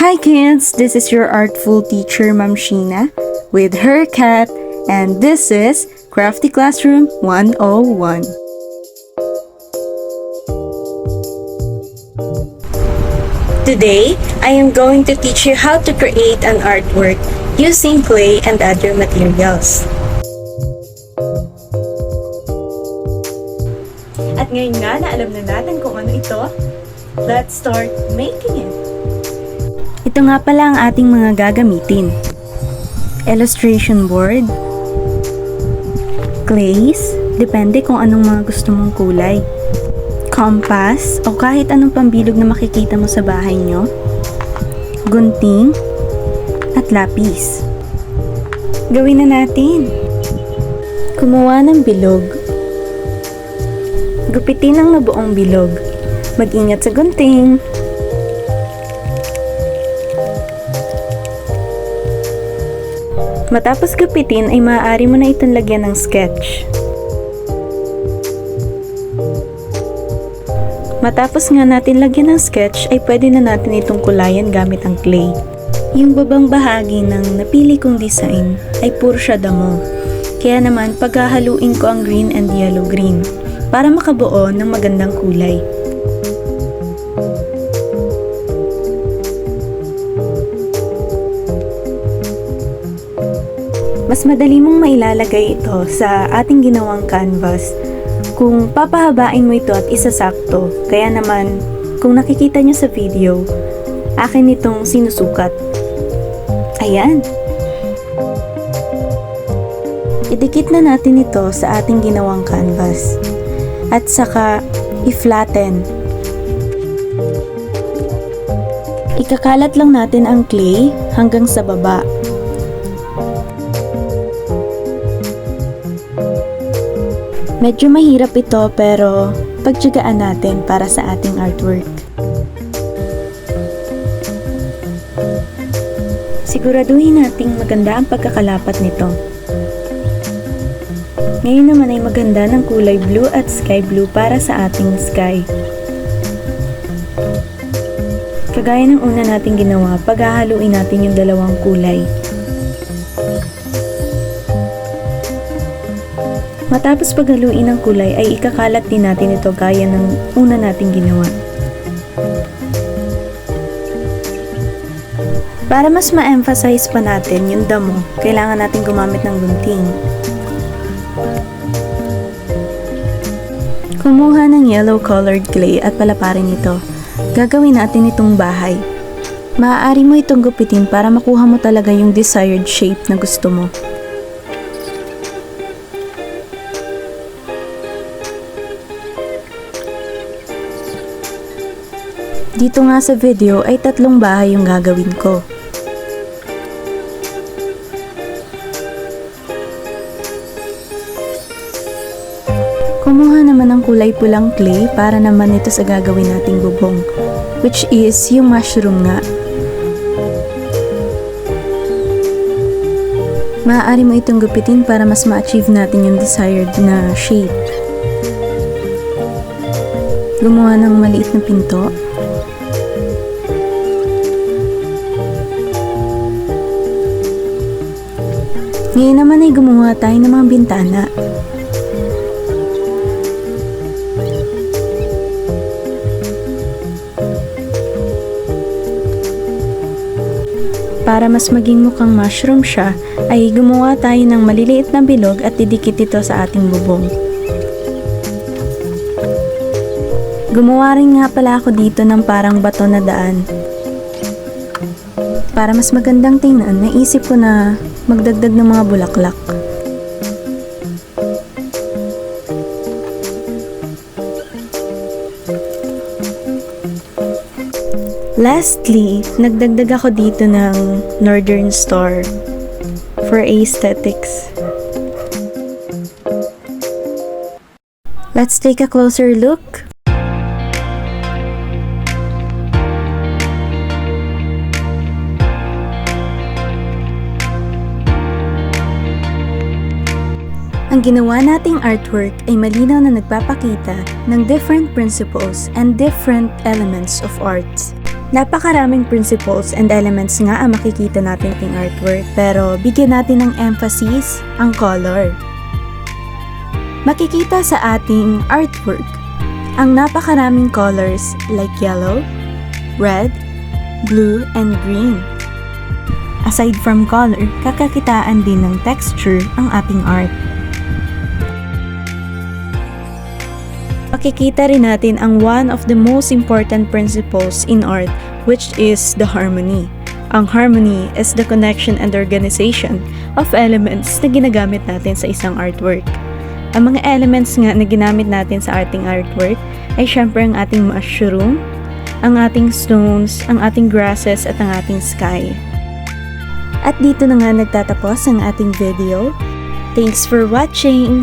Hi kids, this is your artful teacher Ma'am Sheena with her cat, and this is Crafty Classroom 101. Today, I am going to teach you how to create an artwork using clay and other materials. At ngayon nga na alam na natin kung ano ito, let's start making it. Ito nga pala ang ating mga gagamitin. Illustration board, clays, depende kung anong mga gusto mong kulay, compass o kahit anong pambilog na makikita mo sa bahay nyo, gunting, at lapis. Gawin na natin. Kumuha ng bilog. Gupitin ang nabuong bilog. Mag-ingat sa gunting. Matapos gupitin ay maaari mo na itong lagyan ng sketch. Matapos nga natin lagyan ng sketch ay pwede na natin itong kulayan gamit ang clay. Yung babang bahagi ng napili kong design ay puro siya damo. Kaya naman paghahaluin ko ang green and yellow green para makabuo ng magandang kulay. Mas madali mong mailalagay ito sa ating ginawang canvas kung papahabain mo ito at isasakto. Kaya naman, kung nakikita nyo sa video, akin itong sinusukat. Ayan! Idikit na natin ito sa ating ginawang canvas at saka i-flatten. Ikakalat lang natin ang clay hanggang sa baba. Medyo mahirap ito pero pagtiyagaan natin para sa ating artwork. Siguraduhin nating maganda ang pagkakalapat nito. Ngayon naman ay maganda ng kulay blue at sky blue para sa ating sky. Kagaya ng una nating ginawa, paghahaluin natin yung dalawang kulay. Matapos paghaluin ng kulay ay ikakalat din natin ito gaya ng una nating ginawa. Para mas ma-emphasize pa natin yung damo, kailangan natin gumamit ng gunting. Kumuha ng yellow colored clay at palaparin ito. Gagawin natin itong bahay. Maaari mo itong gupitin para makuha mo talaga yung desired shape na gusto mo. Dito nga sa video ay 3 bahay yung gagawin ko. Kumuha naman ng kulay pulang clay para naman ito sa gagawin nating bubong, which is yung mushroom nga. Maaari mo itong gupitin para mas ma-achieve natin yung desired na shape. Gumawa ng maliit na pinto. Ngayon naman ay gumawa tayo ng mga bintana. Para mas maging mukhang mushroom siya, ay gumawa tayo ng maliliit na bilog at didikit ito sa ating bubong. Gumawa rin nga pala ako dito ng parang bato na daan. Para mas magandang tingnan, naisip ko na magdagdag ng mga bulaklak. Lastly, nagdagdag ako dito ng Northern Star for aesthetics. Let's take a closer look. Ang ginawa nating artwork ay malinaw na nagpapakita ng different principles and different elements of art. Napakaraming principles and elements nga ang makikita natin ating artwork, pero bigyan natin ng emphasis ang color. Makikita sa ating artwork ang napakaraming colors like yellow, red, blue, and green. Aside from color, kakakitaan din ng texture ang ating art. Makikita rin natin ang one of the most important principles in art, which is the harmony. Ang harmony is the connection and organization of elements na ginagamit natin sa isang artwork. Ang mga elements nga na ginamit natin sa ating artwork ay syempre ang ating mushroom, ang ating stones, ang ating grasses at ang ating sky. At dito na nga nagtatapos ang ating video. Thanks for watching!